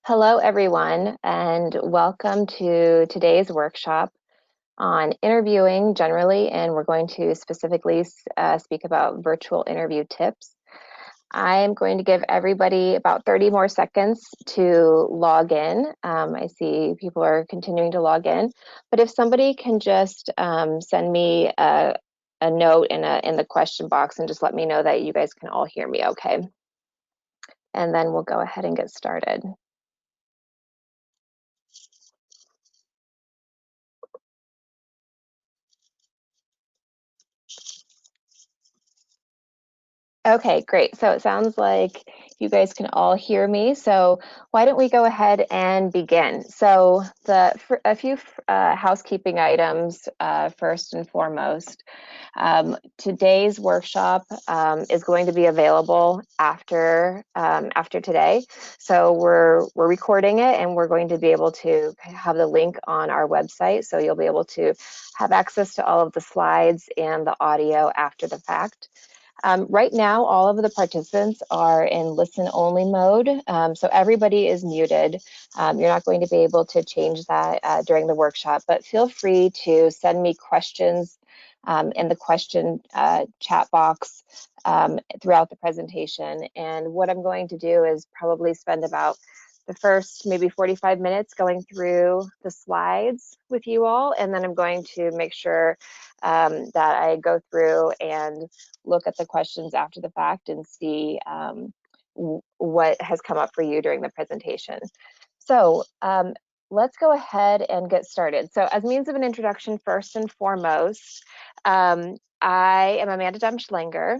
Hello, everyone, and welcome to today's workshop on interviewing generally, and we're going to specifically speak about virtual interview tips. I'm going to give everybody about 30 more seconds to log in. I see people are continuing to log in, but if somebody can just send me a note in the question box and just let me know that you guys can all hear me okay. And then we'll go ahead and get started. Okay, great. So it sounds like you guys can all hear me. So why don't we go ahead and begin? So a few housekeeping items first and foremost. Today's workshop is going to be available after today. So we're recording it, and we're going to be able to have the link on our website. So you'll be able to have access to all of the slides and the audio after the fact. Right now, all of the participants are in listen-only mode, so everybody is muted. You're not going to be able to change that during the workshop, but feel free to send me questions in the question chat box throughout the presentation. And what I'm going to do is probably spend about the first maybe 45 minutes going through the slides with you all, and then I'm going to make sure that I go through and look at the questions after the fact and see what has come up for you during the presentation. So let's go ahead and get started. So as means of an introduction, first and foremost, I am Amanda Demschlanger,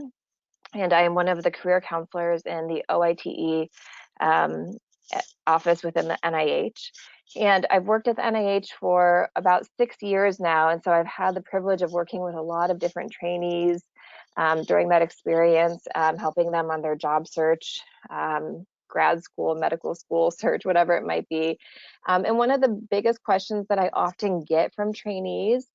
and I am one of the career counselors in the OITE office within the NIH. And I've worked at the NIH for about 6 years now, and so I've had the privilege of working with a lot of different trainees during that experience, helping them on their job search, grad school, medical school search, whatever it might be. And one of the biggest questions that I often get from trainees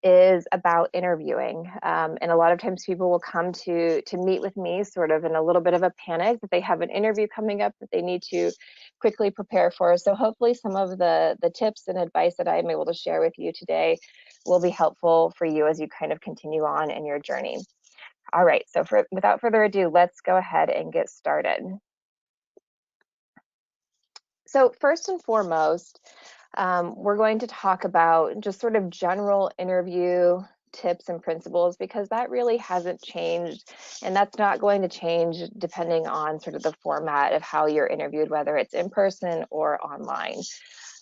is about interviewing. And a lot of times people will come to meet with me sort of in a little bit of a panic that they have an interview coming up that they need to quickly prepare for. So hopefully some of the tips and advice that I'm able to share with you today will be helpful for you as you kind of continue on in your journey. All right, so without further ado, let's go ahead and get started. So first and foremost, we're going to talk about just sort of general interview tips and principles, because that really hasn't changed, and that's not going to change depending on sort of the format of how you're interviewed, whether it's in person or online.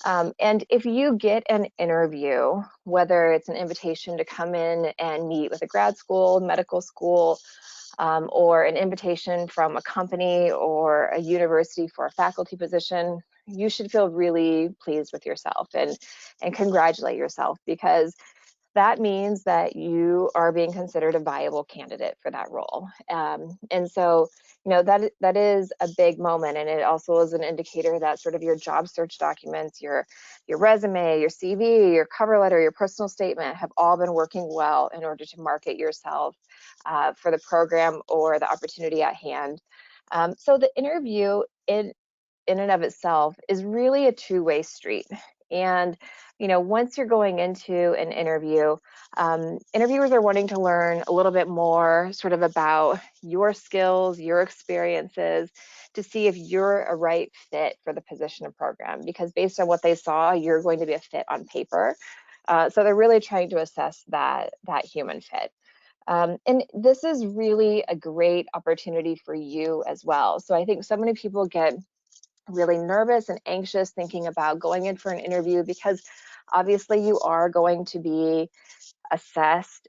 And if you get an interview, whether it's an invitation to come in and meet with a grad school, medical school, or an invitation from a company or a university for a faculty position, you should feel really pleased with yourself and congratulate yourself, because that means that you are being considered a viable candidate for that role. And so, you know, that is a big moment, and it also is an indicator that sort of your job search documents, your resume, your CV, your cover letter, your personal statement have all been working well in order to market yourself for the program or the opportunity at hand. So the interview in and of itself is really a two-way street. And, you know, once you're going into an interview, interviewers are wanting to learn a little bit more sort of about your skills, your experiences, to see if you're a right fit for the position and program, because based on what they saw, you're going to be a fit on paper. So they're really trying to assess that human fit. And this is really a great opportunity for you as well. So I think so many people get really nervous and anxious thinking about going in for an interview, because obviously you are going to be assessed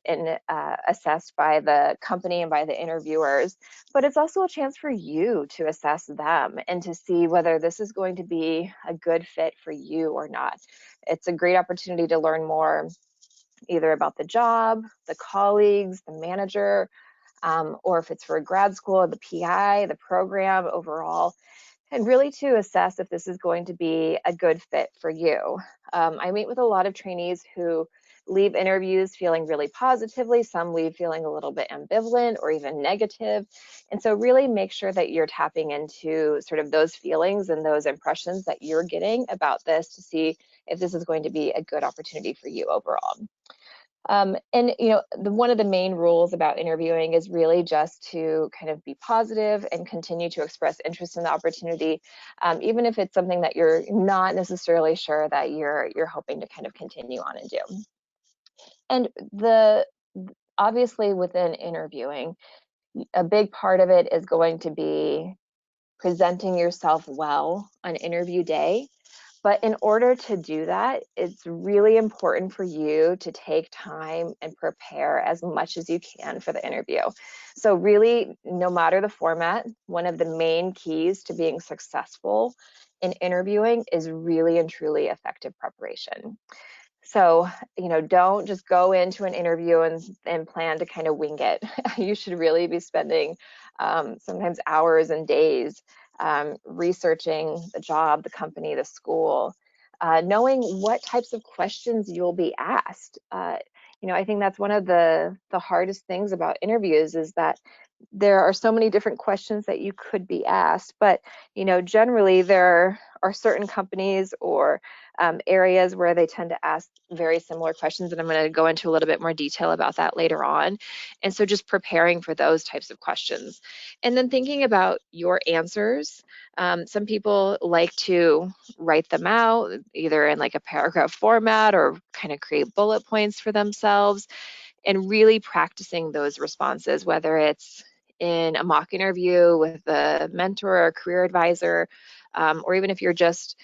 by the company and by the interviewers, but it's also a chance for you to assess them and to see whether this is going to be a good fit for you or not. It's a great opportunity to learn more either about the job, the colleagues, the manager, or if it's for a grad school, the PI, the program overall. and really to assess if this is going to be a good fit for you. I meet with a lot of trainees who leave interviews feeling really positively, some leave feeling a little bit ambivalent or even negative. And so really make sure that you're tapping into sort of those feelings and those impressions that you're getting about this to see if this is going to be a good opportunity for you overall. And one of the main rules about interviewing is really just to kind of be positive and continue to express interest in the opportunity, even if it's something that you're not necessarily sure that you're hoping to kind of continue on and do. And obviously within interviewing, a big part of it is going to be presenting yourself well on interview day. But in order to do that, it's really important for you to take time and prepare as much as you can for the interview. So really, no matter the format, one of the main keys to being successful in interviewing is really and truly effective preparation. So, don't just go into an interview and plan to kind of wing it. You should really be spending sometimes hours and days researching the job, the company, the school, knowing what types of questions you'll be asked. I think that's one of the hardest things about interviews is that there are so many different questions that you could be asked, but generally there are certain companies or areas where they tend to ask very similar questions, and I'm going to go into a little bit more detail about that later on. And so just preparing for those types of questions and then thinking about your answers. Some people like to write them out either in like a paragraph format or kind of create bullet points for themselves, and really practicing those responses, whether it's in a mock interview with a mentor or a career advisor, or even if you're just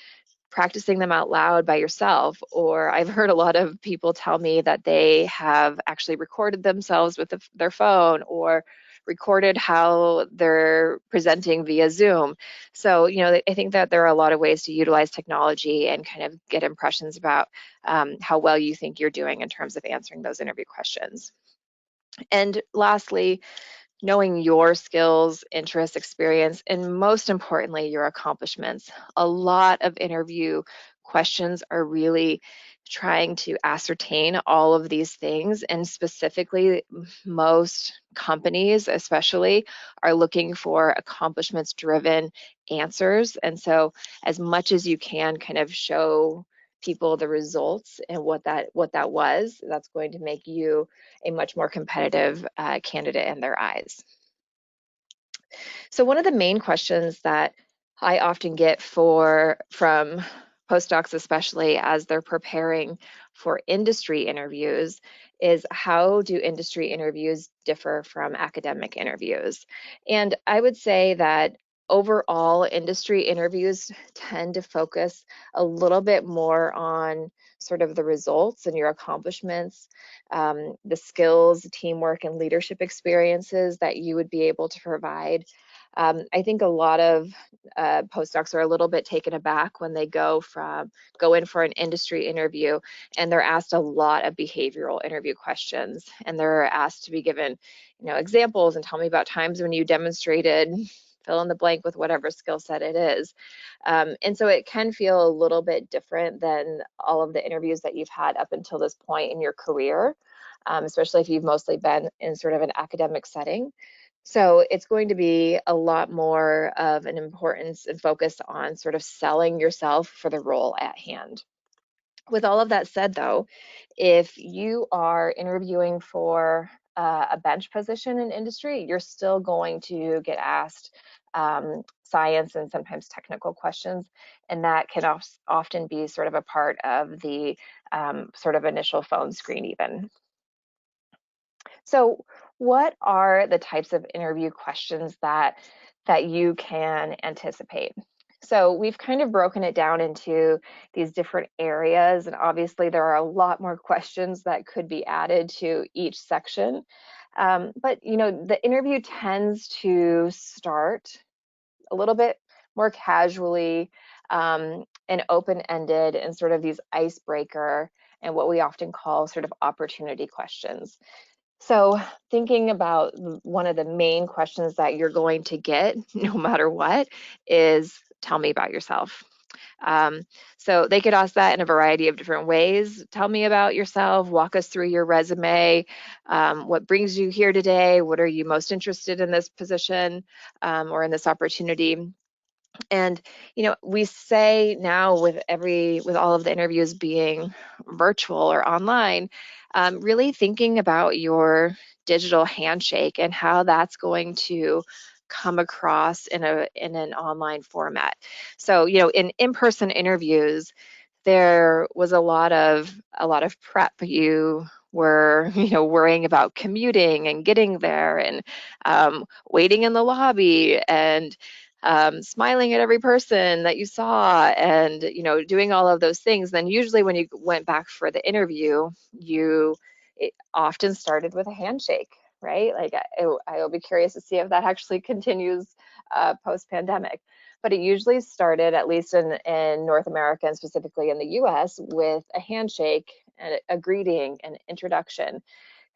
practicing them out loud by yourself. Or I've heard a lot of people tell me that they have actually recorded themselves with their phone or recorded how they're presenting via Zoom. So, I think that there are a lot of ways to utilize technology and kind of get impressions about how well you think you're doing in terms of answering those interview questions. And lastly, knowing your skills, interests, experience, and most importantly, your accomplishments. A lot of interview questions are really trying to ascertain all of these things, and specifically, most companies especially are looking for accomplishments-driven answers. And so as much as you can kind of show people the results and what that was, that's going to make you a much more competitive candidate in their eyes. So one of the main questions that I often get from postdocs, especially as they're preparing for industry interviews, is how do industry interviews differ from academic interviews? And I would say that overall, industry interviews tend to focus a little bit more on sort of the results and your accomplishments, the skills, teamwork, and leadership experiences that you would be able to provide. I think a lot of postdocs are a little bit taken aback when they go in for an industry interview and they're asked a lot of behavioral interview questions, and they're asked to be given, examples and tell me about times when you demonstrated fill in the blank with whatever skill set it is. And so it can feel a little bit different than all of the interviews that you've had up until this point in your career, especially if you've mostly been in sort of an academic setting. So it's going to be a lot more of an importance and focus on sort of selling yourself for the role at hand. With all of that said, though, if you are interviewing for a bench position in industry, you're still going to get asked science and sometimes technical questions, and that can often be sort of a part of the sort of initial phone screen even. So what are the types of interview questions that you can anticipate? So we've kind of broken it down into these different areas, and obviously there are a lot more questions that could be added to each section. But the interview tends to start a little bit more casually and open-ended, and sort of these icebreaker and what we often call sort of opportunity questions. So thinking about one of the main questions that you're going to get no matter what is tell me about yourself. So they could ask that in a variety of different ways. Tell me about yourself, walk us through your resume, what brings you here today, what are you most interested in this position or in this opportunity. And we say now with all of the interviews being virtual or online, really thinking about your digital handshake and how that's going to come across in an online format. So in in-person interviews, there was a lot of prep. You were worrying about commuting and getting there, and waiting in the lobby, and smiling at every person that you saw, and doing all of those things. Then usually when you went back for the interview, it often started with a handshake, right? Like I will be curious to see if that actually continues post-pandemic. But it usually started, at least in North America and specifically in the US, with a handshake and a greeting and introduction.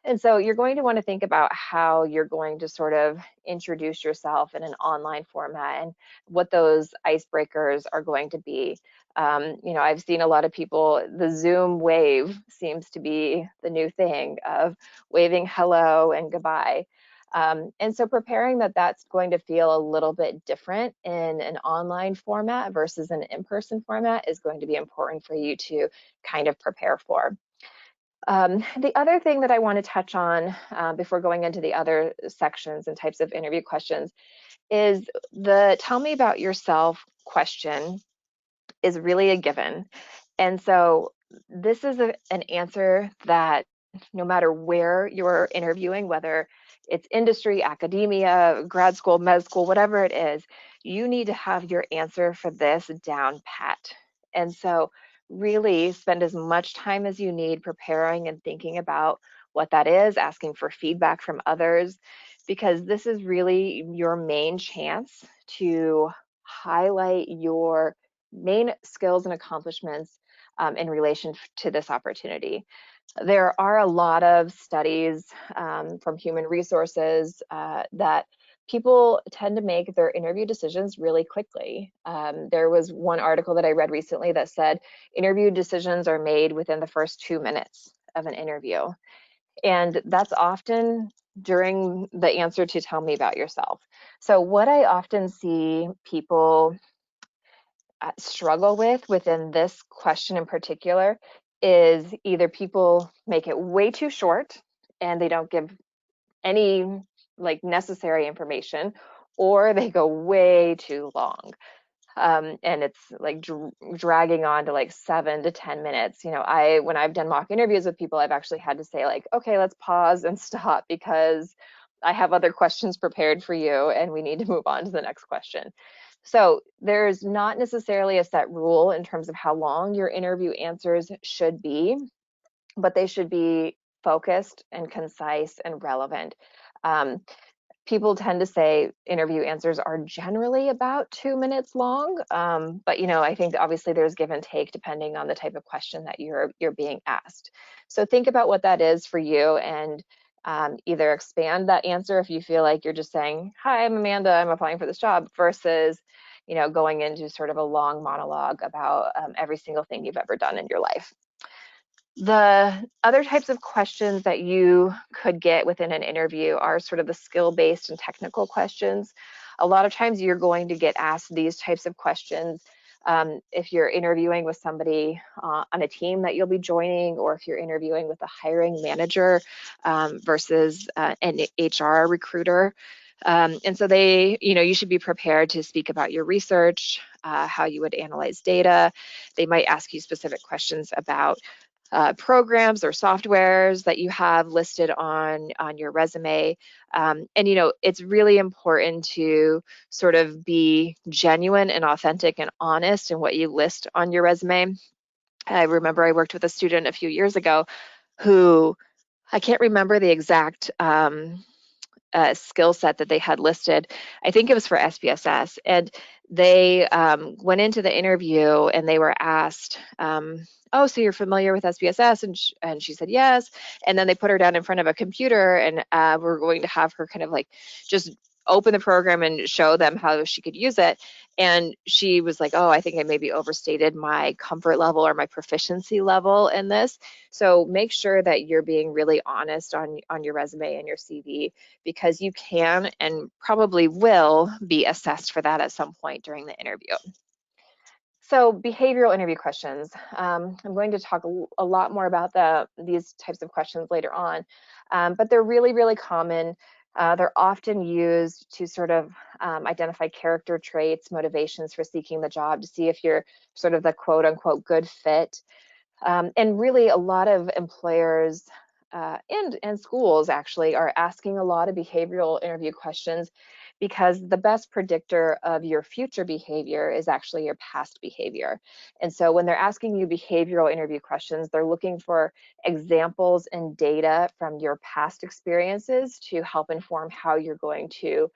And so you're going to want to think about how you're going to sort of introduce yourself in an online format and what those icebreakers are going to be. I've seen a lot of people, the Zoom wave seems to be the new thing of waving hello and goodbye. And so preparing that's going to feel a little bit different in an online format versus an in-person format is going to be important for you to kind of prepare for. The other thing that I want to touch on before going into the other sections and types of interview questions is the tell me about yourself question is really a given. And so this is an answer that no matter where you're interviewing, whether it's industry, academia, grad school, med school, whatever it is, you need to have your answer for this down pat. And so really spend as much time as you need preparing and thinking about what that is, asking for feedback from others, because this is really your main chance to highlight your main skills and accomplishments in relation to this opportunity. There are a lot of studies from human resources that people tend to make their interview decisions really quickly. There was one article that I read recently that said interview decisions are made within the first 2 minutes of an interview. And that's often during the answer to tell me about yourself. So what I often see people struggle with within this question in particular is either people make it way too short and they don't give any like necessary information, or they go way too long. And it's like dragging on to like 7 to 10 minutes. When I've done mock interviews with people, I've actually had to say like, okay, let's pause and stop because I have other questions prepared for you and we need to move on to the next question. So there's not necessarily a set rule in terms of how long your interview answers should be, but they should be focused and concise and relevant. People tend to say interview answers are generally about 2 minutes long, but I think obviously there's give and take depending on the type of question that you're being asked. So think about what that is for you, and either expand that answer if you feel like you're just saying, "Hi, I'm Amanda, I'm applying for this job," versus going into sort of a long monologue about every single thing you've ever done in your life. The other types of questions that you could get within an interview are sort of the skill-based and technical questions. A lot of times you're going to get asked these types of questions if you're interviewing with somebody on a team that you'll be joining, or if you're interviewing with a hiring manager versus an HR recruiter. And so you should be prepared to speak about your research, how you would analyze data. They might ask you specific questions about programs or softwares that you have listed on your resume. And it's really important to sort of be genuine and authentic and honest in what you list on your resume. I remember I worked with a student a few years ago who, I can't remember the exact skill set that they had listed. I think it was for SPSS, and they went into the interview and they were asked, "Oh, so you're familiar with SPSS?" And she said yes. And then they put her down in front of a computer, and we're going to have her kind of like just open the program and show them how she could use it. And she was like, oh, I think I maybe overstated my comfort level or my proficiency level in this. So make sure that you're being really honest on your resume and your CV, because you can and probably will be assessed for that at some point during the interview. So behavioral interview questions. I'm going to talk a lot more about these types of questions later on, but they're really, really common. They're often used to sort of identify character traits, motivations for seeking the job, to see if you're sort of the quote unquote good fit. And really, a lot of employers and schools actually are asking a lot of behavioral interview questions, because the best predictor of your future behavior is actually your past behavior. And so when they're asking you behavioral interview questions, they're looking for examples and data from your past experiences to help inform how you're going to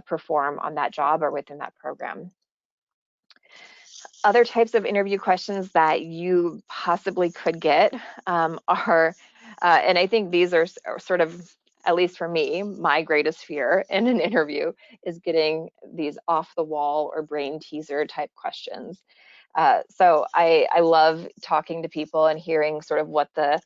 perform on that job or within that program. Other types of interview questions that you possibly could get are, and I think these are sort of, at least for me, my greatest fear in an interview is getting these off the wall or brain teaser type questions. So I love talking to people and hearing sort of what the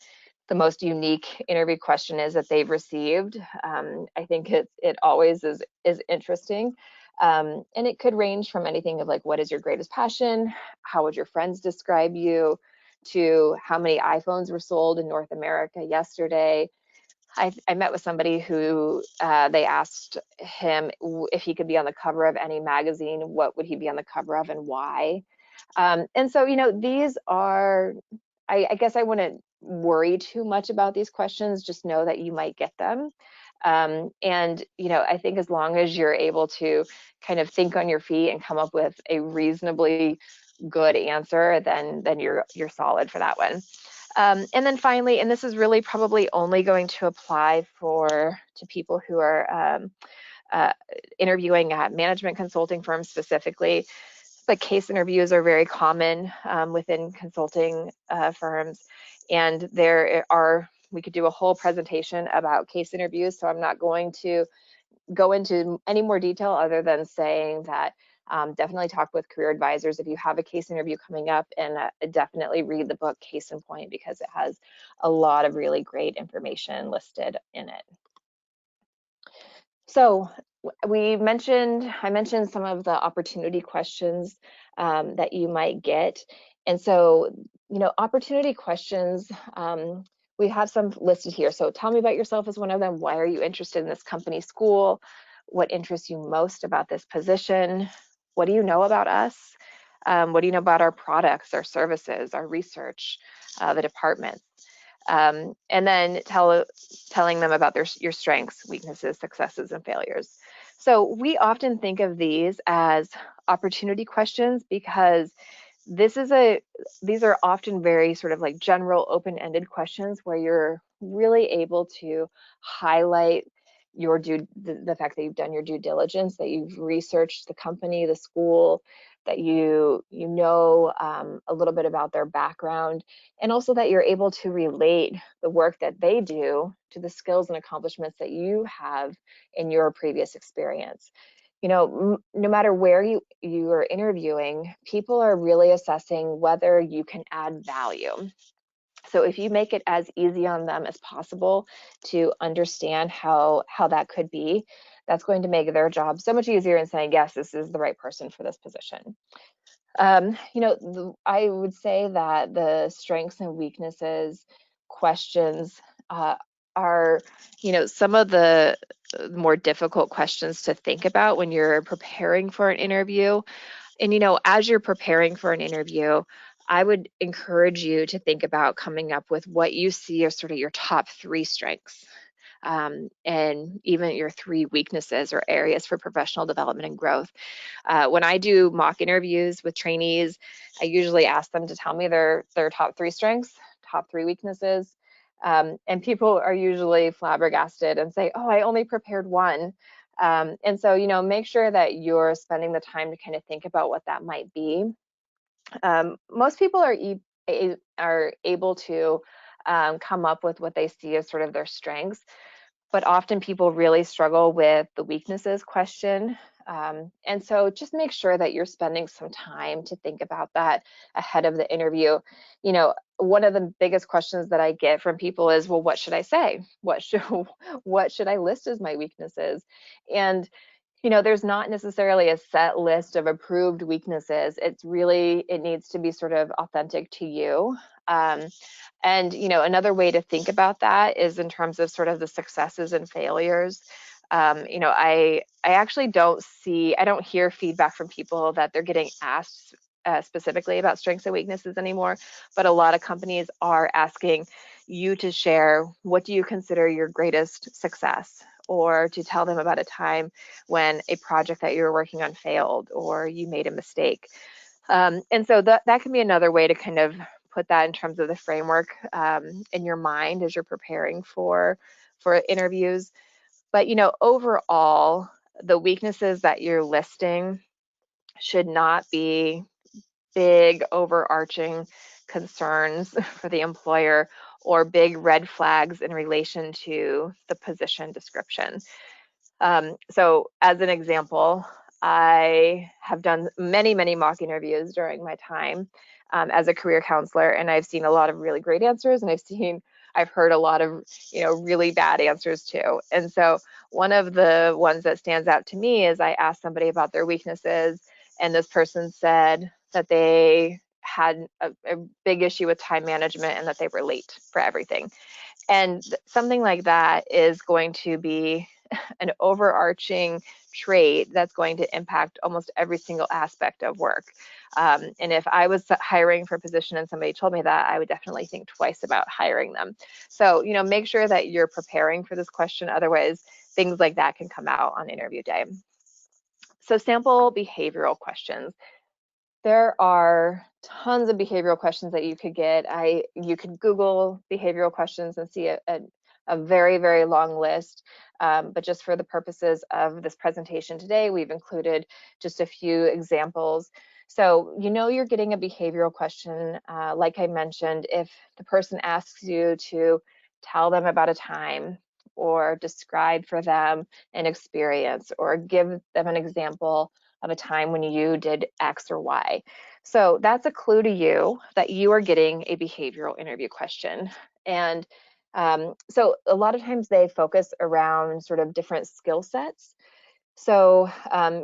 most unique interview question is that they've received. I think it always is interesting. And it could range from anything of like, what is your greatest passion? How would your friends describe you? To how many iPhones were sold in North America yesterday? I met with somebody who they asked him if he could be on the cover of any magazine, what would he be on the cover of and why? And so, these are, I guess I wouldn't worry too much about these questions, just know that you might get them. And, I think as long as you're able to kind of think on your feet and come up with a reasonably good answer, then you're solid for that one. And then finally, and this is really probably only going to apply to people who are uh, interviewing at management consulting firms specifically, but case interviews are very common within consulting firms. And we could do a whole presentation about case interviews, so I'm not going to go into any more detail other than saying that definitely talk with career advisors if you have a case interview coming up, and definitely read the book Case in Point, because it has a lot of really great information listed in it. So I mentioned some of the opportunity questions that you might get. And so, opportunity questions, we have some listed here. So tell me about yourself is one of them. Why are you interested in this company, school? What interests you most about this position? What do you know about us? What do you know about our products, our services, our research, the department? And then telling them about your strengths, weaknesses, successes, and failures. So we often think of these as opportunity questions, because these are often very sort of like general open-ended questions where you're really able to highlight the fact that you've done your due diligence, that you've researched the company, the school, that you know a little bit about their background, and also that you're able to relate the work that they do to the skills and accomplishments that you have in your previous experience. No matter where you are interviewing, people are really assessing whether you can add value. So if you make it as easy on them as possible to understand how that could be, that's going to make their job so much easier in saying, yes, this is the right person for this position. I would say that the strengths and weaknesses questions are, some of the more difficult questions to think about when you're preparing for an interview. And, as you're preparing for an interview, I would encourage you to think about coming up with what you see as sort of your top 3 strengths. And even your 3 weaknesses or areas for professional development and growth. When I do mock interviews with trainees, I usually ask them to tell me their top 3 strengths, top 3 weaknesses. And people are usually flabbergasted and say, oh, I only prepared 1. And so, make sure that you're spending the time to kind of think about what that might be. Most people are able to come up with what they see as sort of their strengths, but often people really struggle with the weaknesses question. And so just make sure that you're spending some time to think about that ahead of the interview. One of the biggest questions that I get from people is, well, what should I say? What should I list as my weaknesses? And there's not necessarily a set list of approved weaknesses. It needs to be sort of authentic to you. Um, and another way to think about that is in terms of sort of the successes and failures. I actually I don't hear feedback from people that they're getting asked specifically about strengths and weaknesses anymore, but a lot of companies are asking you to share, what do you consider your greatest success, or to tell them about a time when a project that you were working on failed or you made a mistake. And so that can be another way to kind of put that in terms of the framework in your mind as you're preparing for interviews. But overall, the weaknesses that you're listing should not be big overarching concerns for the employer or big red flags in relation to the position description. So as an example, I have done many, many mock interviews during my time as a career counselor, and I've seen a lot of really great answers, and I've heard a lot of, really bad answers too. And so one of the ones that stands out to me is I asked somebody about their weaknesses, and this person said that they had a big issue with time management and that they were late for everything. And something like that is going to be an overarching trait that's going to impact almost every single aspect of work. And if I was hiring for a position and somebody told me that, I would definitely think twice about hiring them. So, make sure that you're preparing for this question. Otherwise, things like that can come out on interview day. So sample behavioral questions. There are tons of behavioral questions that you could get. You could Google behavioral questions and see a very, very long list. But just for the purposes of this presentation today, we've included just a few examples. So you're getting a behavioral question, like I mentioned, if the person asks you to tell them about a time or describe for them an experience or give them an example of a time when you did X or Y. So that's a clue to you that you are getting a behavioral interview question. And so a lot of times they focus around sort of different skill sets. So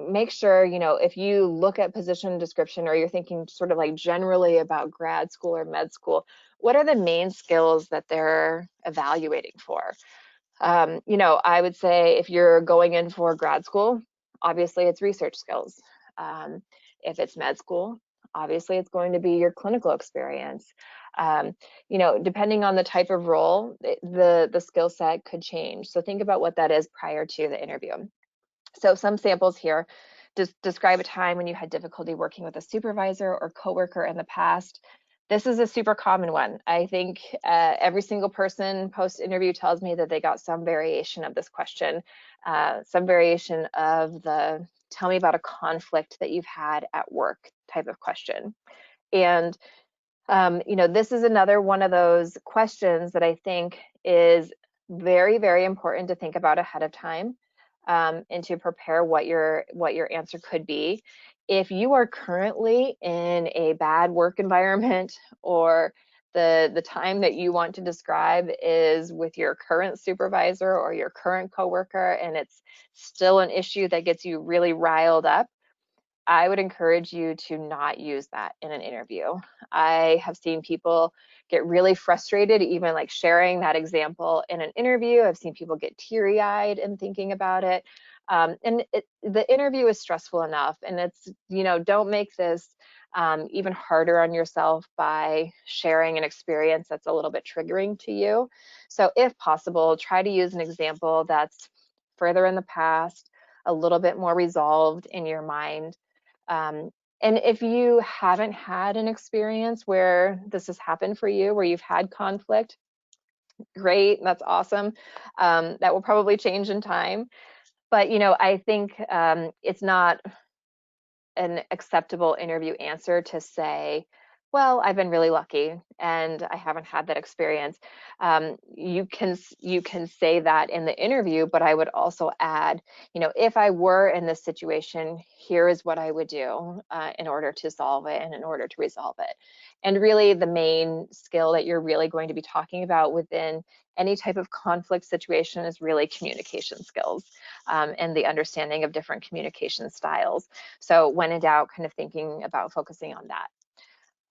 make sure, if you look at position description or you're thinking sort of like generally about grad school or med school, what are the main skills that they're evaluating for? I would say if you're going in for grad school, obviously it's research skills. If it's med school, obviously it's going to be your clinical experience. Depending on the type of role, the skill set could change. So think about what that is prior to the interview. So some samples here. Describe a time when you had difficulty working with a supervisor or coworker in the past. This is a super common one. I think every single person post-interview tells me that they got some variation of this question, some variation of the tell me about a conflict that you've had at work type of question. And this is another one of those questions that I think is very, very important to think about ahead of time, and to prepare what your answer could be. If you are currently in a bad work environment, or the time that you want to describe is with your current supervisor or your current coworker, and it's still an issue that gets you really riled up, I would encourage you to not use that in an interview. I have seen people get really frustrated, even like sharing that example in an interview. I've seen people get teary-eyed in thinking about it. The interview is stressful enough, and it's, don't make this even harder on yourself by sharing an experience that's a little bit triggering to you. So if possible, try to use an example that's further in the past, a little bit more resolved in your mind. And if you haven't had an experience where this has happened for you, where you've had conflict, great, that's awesome. That will probably change in time. But, I think it's not an acceptable interview answer to say, Well, I've been really lucky and I haven't had that experience. You can say that in the interview, but I would also add, if I were in this situation, here is what I would do in order to solve it and in order to resolve it. And really, the main skill that you're really going to be talking about within any type of conflict situation is really communication skills and the understanding of different communication styles. So when in doubt, kind of thinking about focusing on that.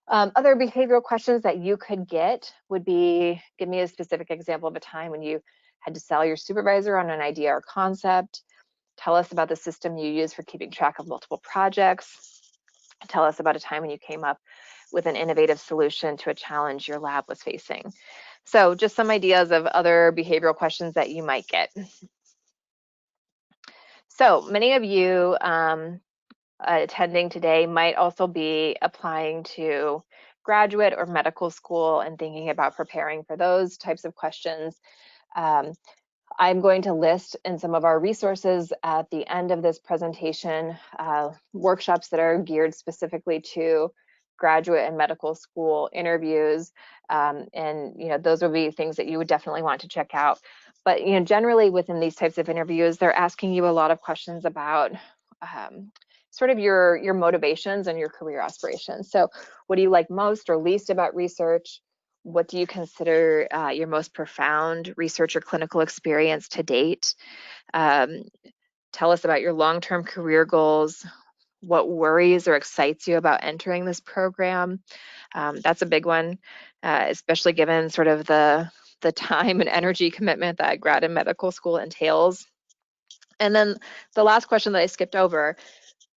Other behavioral questions that you could get would be, give me a specific example of a time when you had to sell your supervisor on an idea or concept. Tell us about the system you use for keeping track of multiple projects. Tell us about a time when you came up with an innovative solution to a challenge your lab was facing. So just some ideas of other behavioral questions that you might get. So many of you attending today might also be applying to graduate or medical school and thinking about preparing for those types of questions. Um, I'm going to list in some of our resources at the end of this presentation workshops that are geared specifically to graduate and medical school interviews. And those would be things that you would definitely want to check out. But generally within these types of interviews, they're asking you a lot of questions about sort of your motivations and your career aspirations. So what do you like most or least about research? What do you consider your most profound research or clinical experience to date? Tell us about your long-term career goals. What worries or excites you about entering this program? That's a big one, especially given sort of the time and energy commitment that grad and medical school entails. And then the last question that I skipped over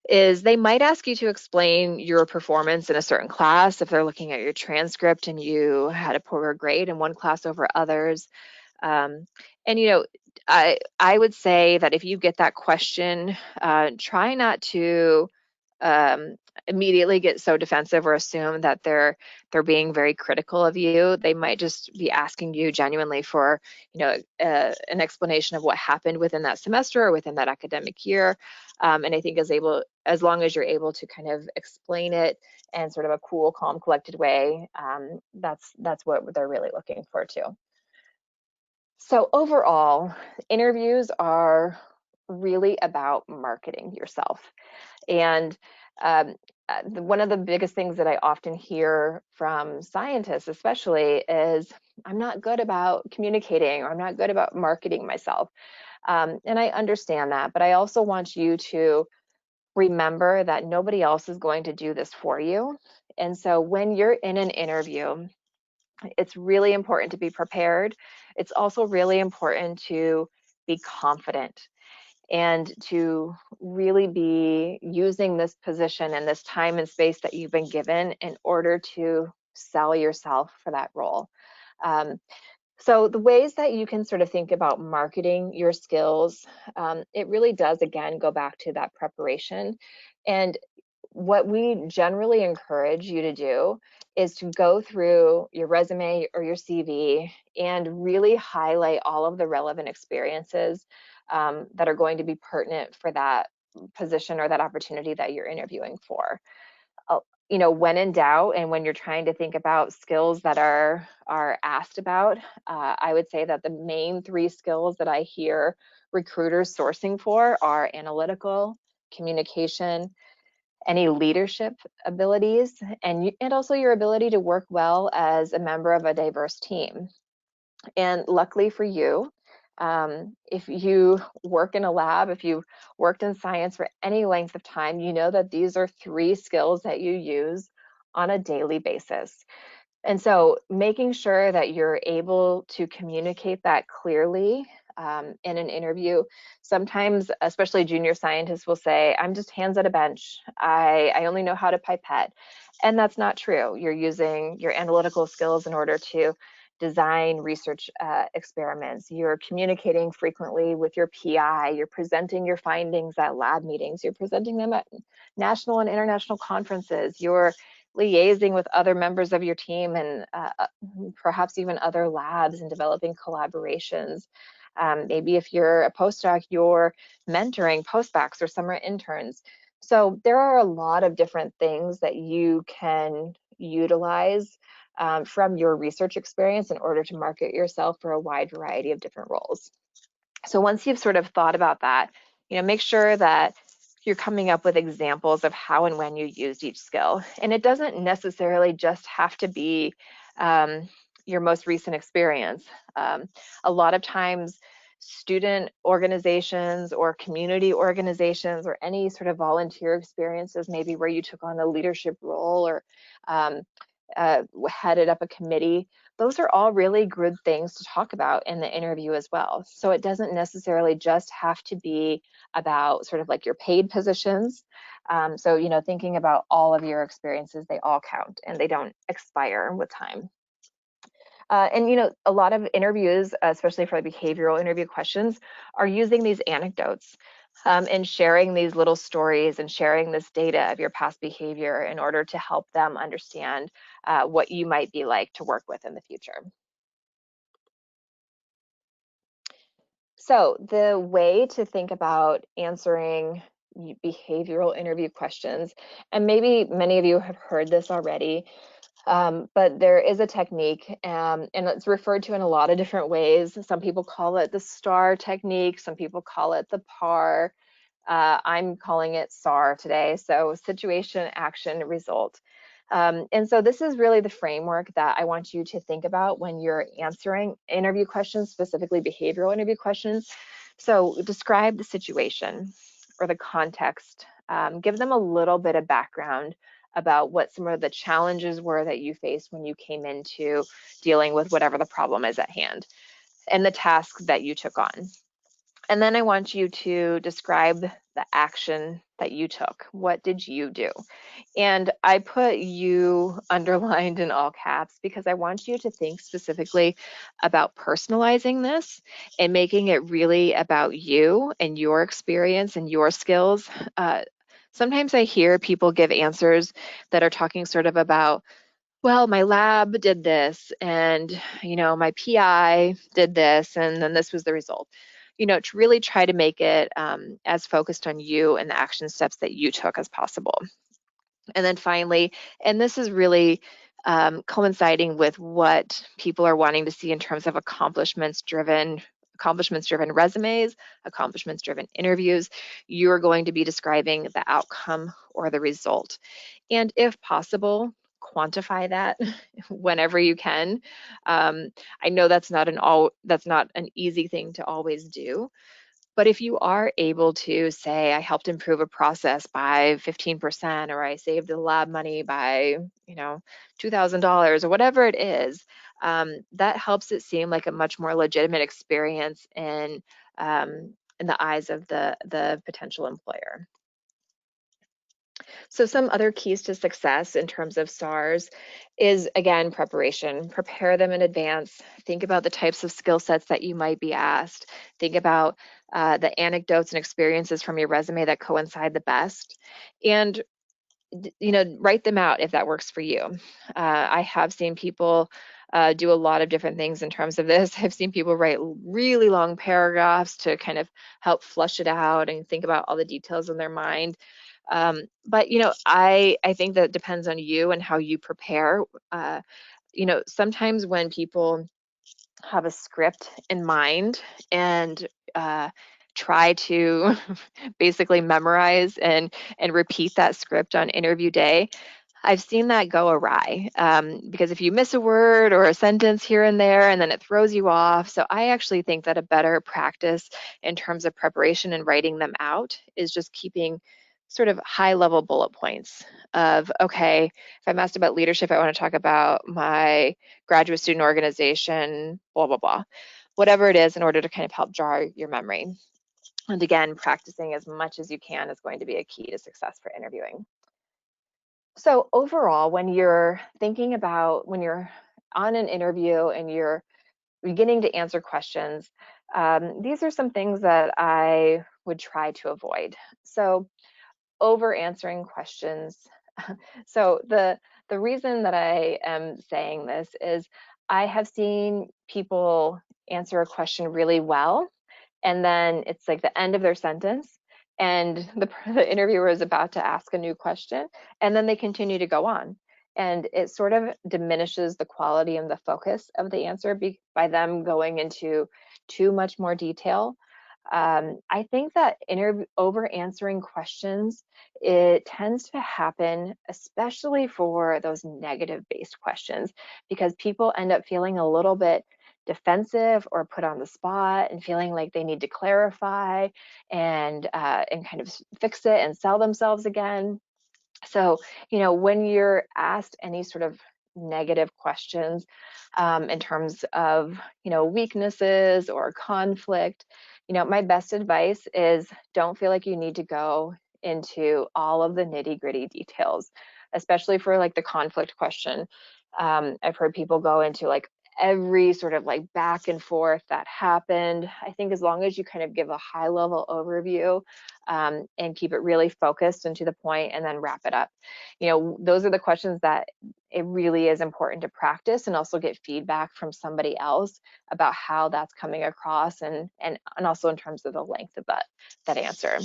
is they might ask you to explain your performance in a certain class if they're looking at your transcript and you had a poorer grade in one class over others. Um, and I would say that if you get that question, try not to um, immediately get so defensive or assume that they're being very critical of you. They might just be asking you genuinely for an explanation of what happened within that semester or within that academic year. And I think as long as you're able to kind of explain it in sort of a cool, calm, collected way, that's what they're really looking for too. So overall, interviews are really about marketing yourself. And one of the biggest things that I often hear from scientists, especially, is I'm not good about communicating or I'm not good about marketing myself. And I understand that, but I also want you to remember that nobody else is going to do this for you. And so when you're in an interview, it's really important to be prepared. It's also really important to be confident and to really be using this position and this time and space that you've been given in order to sell yourself for that role. So the ways that you can sort of think about marketing your skills, it really does, again, go back to that preparation. And what we generally encourage you to do is to go through your resume or your CV and really highlight all of the relevant experiences that are going to be pertinent for that position or that opportunity that you're interviewing for. When in doubt and when you're trying to think about skills that are asked about, I would say that the main three skills that I hear recruiters sourcing for are analytical, communication, any leadership abilities, and also your ability to work well as a member of a diverse team. And luckily for you, if you work in a lab, if you've worked in science for any length of time, you know that these are three skills that you use on a daily basis. And so making sure that you're able to communicate that clearly in an interview. Sometimes, especially junior scientists will say, I'm just hands at a bench. I only know how to pipette. And that's not true. You're using your analytical skills in order to design research experiments. You're communicating frequently with your PI. You're presenting your findings at lab meetings. You're presenting them at national and international conferences. You're liaising with other members of your team and perhaps even other labs and developing collaborations. Maybe if you're a postdoc, you're mentoring postdocs or summer interns. So there are a lot of different things that you can utilize from your research experience in order to market yourself for a wide variety of different roles. So once you've sort of thought about that, make sure that you're coming up with examples of how and when you used each skill. And it doesn't necessarily just have to be your most recent experience. A lot of times, student organizations or community organizations or any sort of volunteer experiences, maybe where you took on a leadership role or headed up a committee, those are all really good things to talk about in the interview as well. So it doesn't necessarily just have to be about sort of like your paid positions. So, thinking about all of your experiences, they all count and they don't expire with time. And a lot of interviews, especially for the behavioral interview questions, are using these anecdotes and sharing these little stories and sharing this data of your past behavior in order to help them understand what you might be like to work with in the future. So the way to think about answering behavioral interview questions, and maybe many of you have heard this already, but there is a technique, and it's referred to in a lot of different ways. Some people call it the STAR technique. Some people call it the PAR. I'm calling it SAR today, so situation, action, result. And so this is really the framework that I want you to think about when you're answering interview questions, specifically behavioral interview questions. So describe the situation or the context. Give them a little bit of background about what some of the challenges were that you faced when you came into dealing with whatever the problem is at hand and the task that you took on. And then I want you to describe the action that you took. What did you do? And I put you underlined in all caps because I want you to think specifically about personalizing this and making it really about you and your experience and your skills. Sometimes I hear people give answers that are talking sort of about, well, my lab did this and, my PI did this and then this was the result. To really try to make it as focused on you and the action steps that you took as possible. And then finally, and this is really coinciding with what people are wanting to see in terms of accomplishments-driven resumes, accomplishments-driven interviews, you're going to be describing the outcome or the result. And if possible, quantify that whenever you can. I know that's not an easy thing to always do, but if you are able to say, I helped improve a process by 15%, or I saved the lab money by, $2,000 or whatever it is, that helps it seem like a much more legitimate experience in the eyes of the potential employer. So some other keys to success in terms of SARs is, again, preparation. Prepare them in advance. Think about the types of skill sets that you might be asked. Think about the anecdotes and experiences from your resume that coincide the best. And write them out if that works for you. I have seen people do a lot of different things in terms of this. I've seen people write really long paragraphs to kind of help flush it out and think about all the details in their mind. But I think that depends on you and how you prepare. Sometimes when people have a script in mind and try to basically memorize and repeat that script on interview day, I've seen that go awry because if you miss a word or a sentence here and there, and then it throws you off. So I actually think that a better practice in terms of preparation and writing them out is just keeping sort of high level bullet points of, okay, if I'm asked about leadership, I want to talk about my graduate student organization, blah, blah, blah, whatever it is, in order to kind of help jar your memory. And again, practicing as much as you can is going to be a key to success for interviewing. So overall, when you're on an interview and you're beginning to answer questions, these are some things that I would try to avoid. So over answering questions. So the reason that I am saying this is I have seen people answer a question really well, and then it's like the end of their sentence, and the interviewer is about to ask a new question, and then they continue to go on. and it sort of diminishes the quality and the focus of the answer by them going into too much more detail. I think that over answering questions, it tends to happen, especially for those negative based questions, because people end up feeling a little bit defensive or put on the spot and feeling like they need to clarify and kind of fix it and sell themselves again. So, when you're asked any sort of negative questions in terms of, weaknesses or conflict, my best advice is don't feel like you need to go into all of the nitty gritty details, especially for like the conflict question. I've heard people go into like every sort of like back and forth that happened. I think as long as you kind of give a high level overview and keep it really focused and to the point and then wrap it up. Those are the questions that it really is important to practice and also get feedback from somebody else about how that's coming across and also in terms of the length of that answer.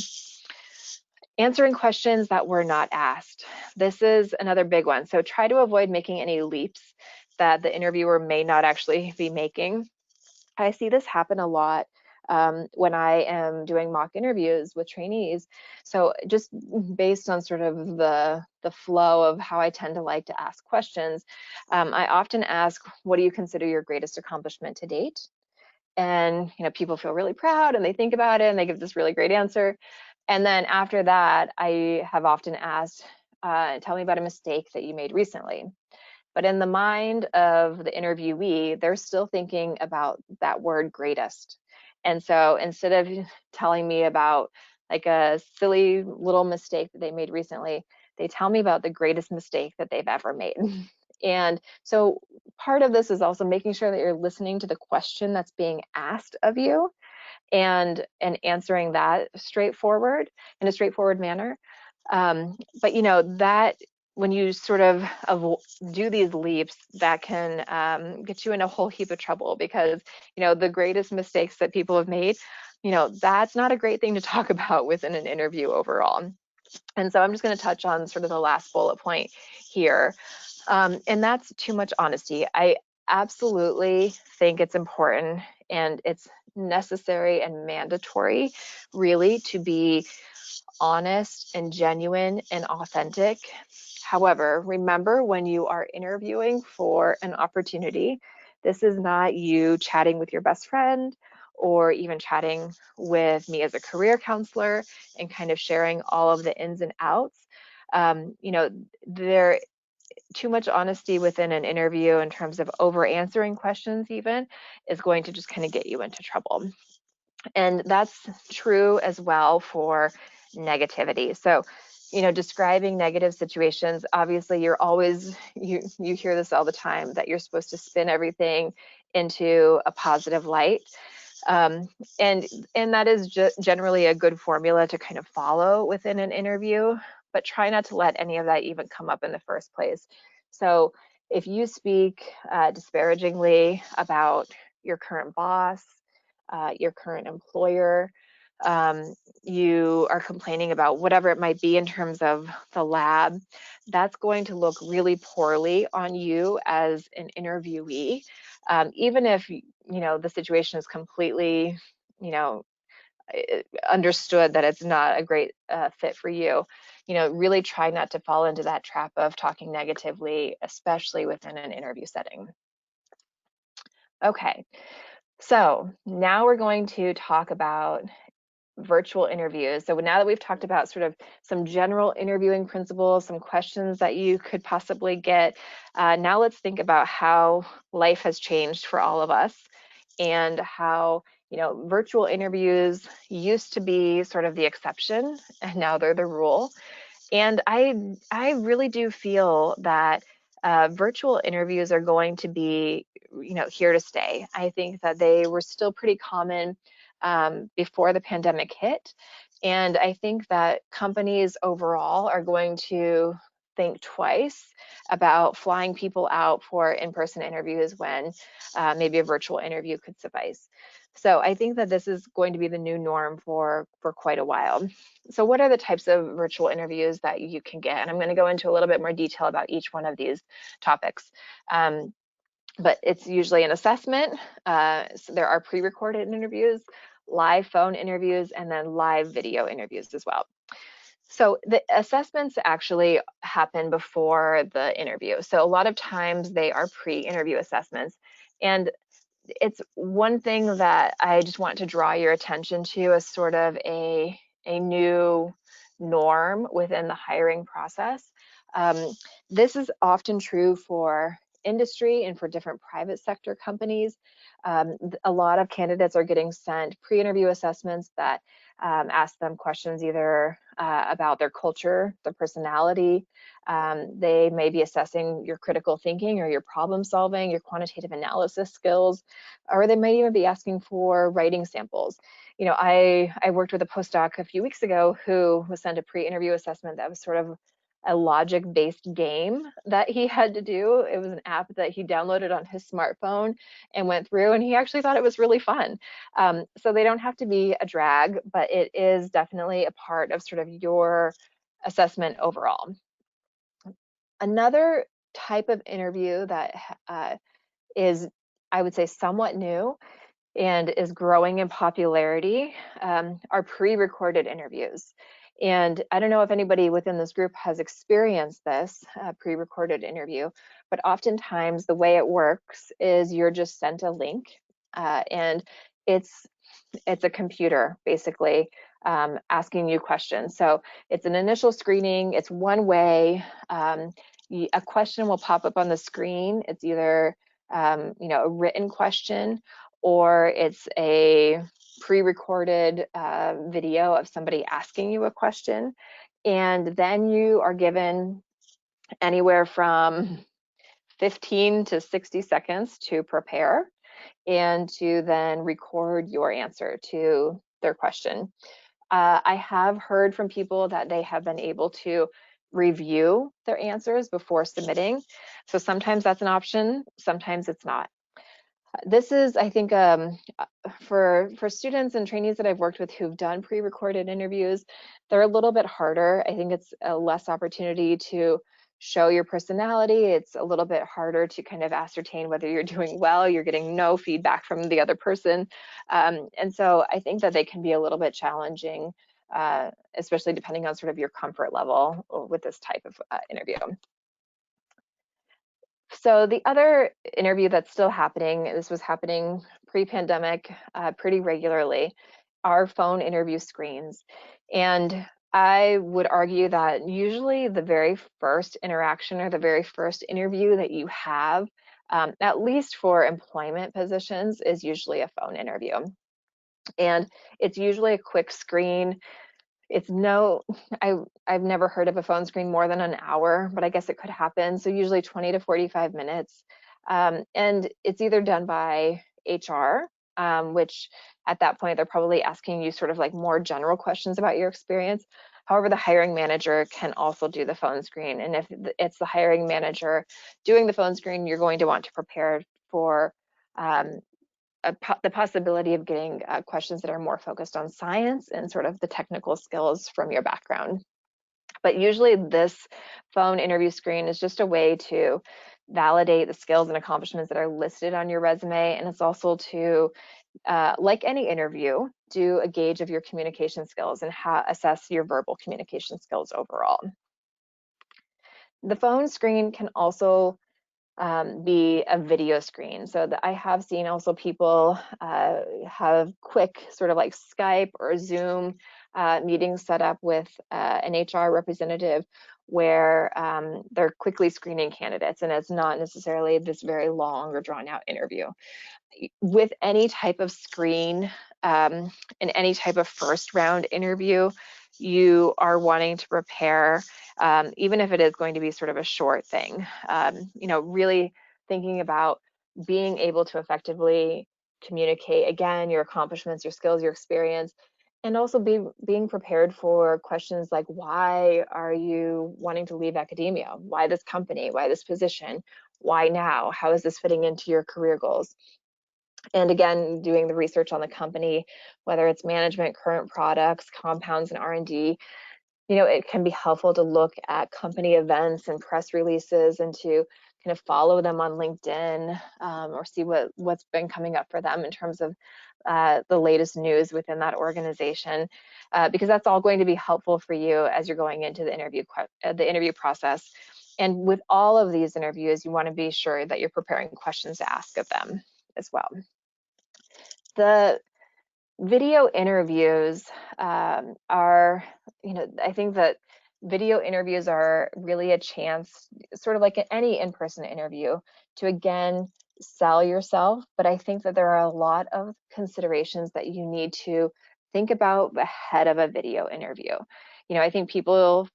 Answering questions that were not asked. This is another big one. So try to avoid making any leaps that the interviewer may not actually be making. I see this happen a lot when I am doing mock interviews with trainees. So just based on sort of the flow of how I tend to like to ask questions, I often ask, what do you consider your greatest accomplishment to date? And people feel really proud and they think about it and they give this really great answer. And then after that, I have often asked, tell me about a mistake that you made recently. But in the mind of the interviewee, they're still thinking about that word greatest. And so instead of telling me about like a silly little mistake that they made recently, they tell me about the greatest mistake that they've ever made. And so part of this is also making sure that you're listening to the question that's being asked of you and answering that straightforward in a straightforward manner. But that when you sort of do these leaps, that can get you in a whole heap of trouble because the greatest mistakes that people have made, that's not a great thing to talk about within an interview overall. And so I'm just going to touch on sort of the last bullet point here, and that's too much honesty. I absolutely think it's important and it's necessary and mandatory, really, to be honest and genuine and authentic. However, remember when you are interviewing for an opportunity, this is not you chatting with your best friend or even chatting with me as a career counselor and kind of sharing all of the ins and outs. There too much honesty within an interview in terms of over answering questions even is going to just kind of get you into trouble. And that's true as well for negativity. So, describing negative situations, obviously you're always, you hear this all the time, that you're supposed to spin everything into a positive light. Um, and that is generally a good formula to kind of follow within an interview, but try not to let any of that even come up in the first place. So if you speak disparagingly about your current boss, your current employer, you are complaining about whatever it might be in terms of the lab, that's going to look really poorly on you as an interviewee. Even if the situation is completely understood that it's not a great fit for you, really try not to fall into that trap of talking negatively, especially within an interview setting. Okay, so now we're going to talk about virtual interviews. So now that we've talked about sort of some general interviewing principles, some questions that you could possibly get, now let's think about how life has changed for all of us and how virtual interviews used to be sort of the exception and now they're the rule. And I really do feel that virtual interviews are going to be, here to stay. I think that they were still pretty common before the pandemic hit. And I think that companies overall are going to think twice about flying people out for in-person interviews when maybe a virtual interview could suffice. So I think that this is going to be the new norm for quite a while. So what are the types of virtual interviews that you can get? And I'm going to go into a little bit more detail about each one of these topics. But it's usually an assessment. So there are pre-recorded interviews, live phone interviews, and then live video interviews as well. So the assessments actually happen before the interview. So a lot of times they are pre-interview assessments. And it's one thing that I just want to draw your attention to as sort of a new norm within the hiring process. This is often true for industry and for different private sector companies. A lot of candidates are getting sent pre-interview assessments that ask them questions either about their culture, their personality. They may be assessing your critical thinking or your problem solving, your quantitative analysis skills, or they might even be asking for writing samples. You know, I worked with a postdoc a few weeks ago who was sent a pre-interview assessment that was sort of a logic-based game that he had to do. It was an app that he downloaded on his smartphone and went through, and he actually thought it was really fun. So they don't have to be a drag, but it is definitely a part of sort of your assessment overall. Another type of interview that is, I would say, somewhat new and is growing in popularity are pre-recorded interviews. And I don't know if anybody within this group has experienced this pre-recorded interview, but oftentimes the way it works is you're just sent a link and it's a computer basically asking you questions. So it's an initial screening, it's one way. A question will pop up on the screen. It's either you know, a written question, or it's a pre-recorded video of somebody asking you a question. And then you are given anywhere from 15 to 60 seconds to prepare and to then record your answer to their question. I have heard from people that they have been able to review their answers before submitting. So sometimes that's an option, sometimes it's not. This is, I think, for students and trainees that I've worked with who've done pre-recorded interviews, they're a little bit harder. I think it's a less opportunity to show your personality. It's a little bit harder to kind of ascertain whether you're doing well. You're getting no feedback from the other person. And so I think that they can be a little bit challenging, especially depending on sort of your comfort level with this type of interview. So the other interview that's still happening, this was happening pre-pandemic pretty regularly, are phone interview screens. And I would argue that usually the very first interaction or the very first interview that you have, at least for employment positions, is usually a phone interview. And it's usually a quick screen. It's no, I've never heard of a phone screen more than an hour, but I guess it could happen. So usually 20 to 45 minutes. And it's either done by HR, which at that point, they're probably asking you sort of like more general questions about your experience. However, the hiring manager can also do the phone screen. And if it's the hiring manager doing the phone screen, you're going to want to prepare for the possibility of getting questions that are more focused on science and sort of the technical skills from your background. But usually this phone interview screen is just a way to validate the skills and accomplishments that are listed on your resume. And it's also to, like any interview, do a gauge of your communication skills and assess your verbal communication skills overall. The phone screen can also be a video screen. So I have seen also people have quick sort of like Skype or Zoom meetings set up with an HR representative where they're quickly screening candidates, and it's not necessarily this very long or drawn out interview. With any type of screen and any type of first round interview, you are wanting to prepare, even if it is going to be sort of a short thing. You know, really thinking about being able to effectively communicate, again, your accomplishments, your skills, your experience, And also being prepared for questions like, why are you wanting to leave academia? Why this company? Why this position? Why now? How is this fitting into your career goals? And again, doing the research on the company, whether it's management, current products, compounds, and R&D, it can be helpful to look at company events and press releases and to kind of follow them on LinkedIn, or see what's been coming up for them in terms of the latest news within that organization, because that's all going to be helpful for you as you're going into the interview process. And with all of these interviews, you want to be sure that you're preparing questions to ask of them as well. The video interviews are, I think that video interviews are really a chance, sort of like any in-person interview, to again sell yourself. But I think that there are a lot of considerations that you need to think about ahead of a video interview. I think people,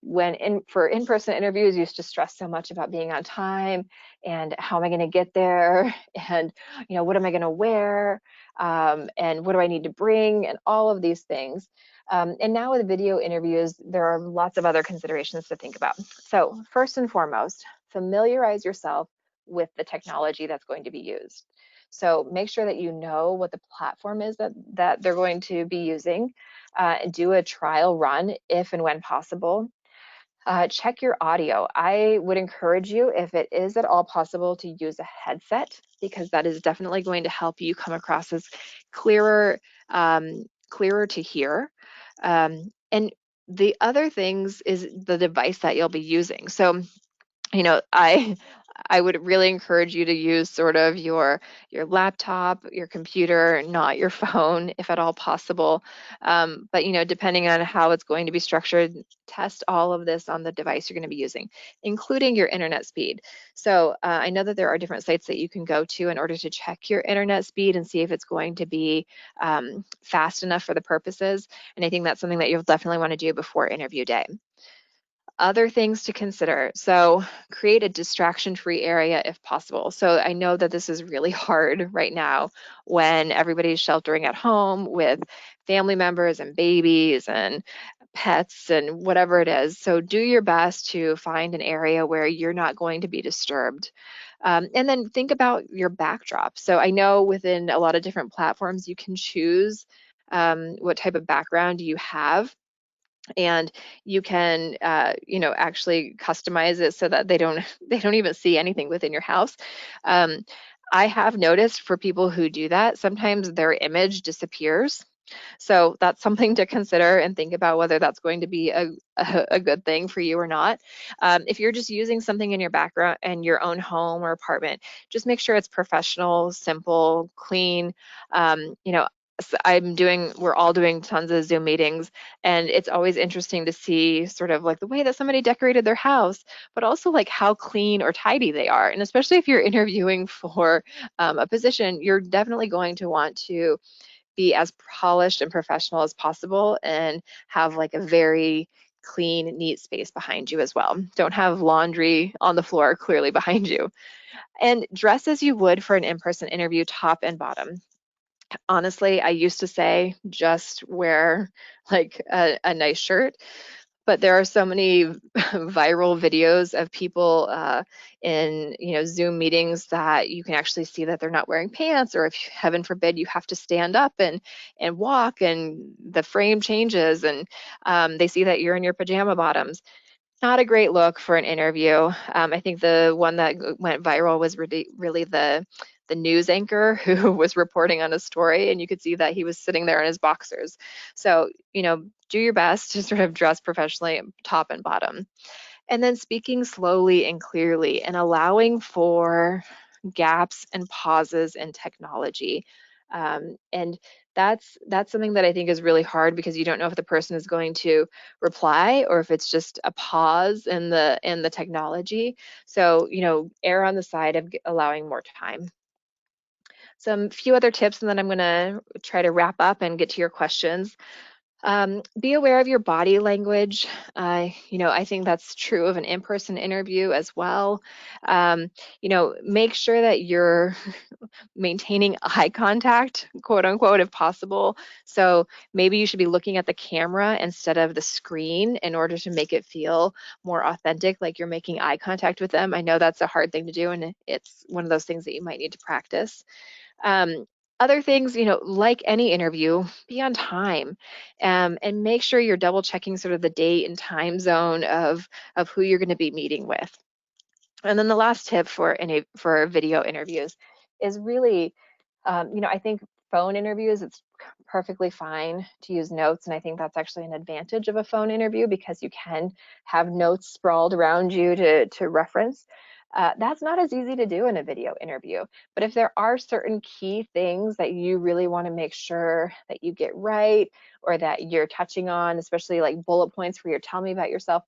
for in-person interviews, used to stress so much about being on time and how am I going to get there, and what am I going to wear, and what do I need to bring, and all of these things. And now with video interviews, there are lots of other considerations to think about. So first and foremost, familiarize yourself with the technology that's going to be used. So make sure that you know what the platform is that they're going to be using. Do a trial run if and when possible. Check your audio. I would encourage you, if it is at all possible, to use a headset, because that is definitely going to help you come across as clearer, clearer to hear. And the other things is the device that you'll be using. So I would really encourage you to use sort of your laptop, your computer, not your phone, if at all possible. But depending on how it's going to be structured, test all of this on the device you're going to be using, including your internet speed. So I know that there are different sites that you can go to in order to check your internet speed and see if it's going to be fast enough for the purposes. And I think that's something that you'll definitely want to do before interview day. Other things to consider. So create a distraction-free area if possible. So I know that this is really hard right now when everybody's sheltering at home with family members and babies and pets and whatever it is. So do your best to find an area where you're not going to be disturbed. And then think about your backdrop. So I know within a lot of different platforms, you can choose what type of background you have, and you can actually customize it so that they don't they don't even see anything within your house. I have noticed for people who do that, sometimes their image disappears. So that's something to consider and think about whether that's going to be a good thing for you or not. If you're just using something in your background in your own home or apartment, just make sure it's professional, simple, clean. We're all doing tons of Zoom meetings, and it's always interesting to see sort of like the way that somebody decorated their house, but also like how clean or tidy they are. And especially if you're interviewing for a position, you're definitely going to want to be as polished and professional as possible and have like a very clean, neat space behind you as well. Don't have laundry on the floor clearly behind you. And dress as you would for an in-person interview, top and bottom. Honestly, I used to say just wear like a nice shirt, but there are so many viral videos of people in Zoom meetings that you can actually see that they're not wearing pants, or if heaven forbid you have to stand up and walk and the frame changes, and they see that you're in your pajama bottoms. Not a great look for an interview. I think the one that went viral was really the news anchor who was reporting on a story, and you could see that he was sitting there in his boxers. So, do your best to sort of dress professionally, top and bottom. And then speaking slowly and clearly and allowing for gaps and pauses in technology. And that's something that I think is really hard, because you don't know if the person is going to reply or if it's just a pause in the technology. So, err on the side of allowing more time. Some few other tips, and then I'm going to try to wrap up and get to your questions. Be aware of your body language. I think that's true of an in-person interview as well. Make sure that you're maintaining eye contact, quote unquote, if possible. So maybe you should be looking at the camera instead of the screen in order to make it feel more authentic, like you're making eye contact with them. I know that's a hard thing to do, and it's one of those things that you might need to practice. Um, Other things, like any interview, be on time, and make sure you're double checking sort of the date and time zone of who you're going to be meeting with. And then the last tip for video interviews is really, I think phone interviews, it's perfectly fine to use notes. And I think that's actually an advantage of a phone interview because you can have notes sprawled around you to reference. That's not as easy to do in a video interview. But if there are certain key things that you really want to make sure that you get right or that you're touching on, especially like bullet points where you're telling me about yourself,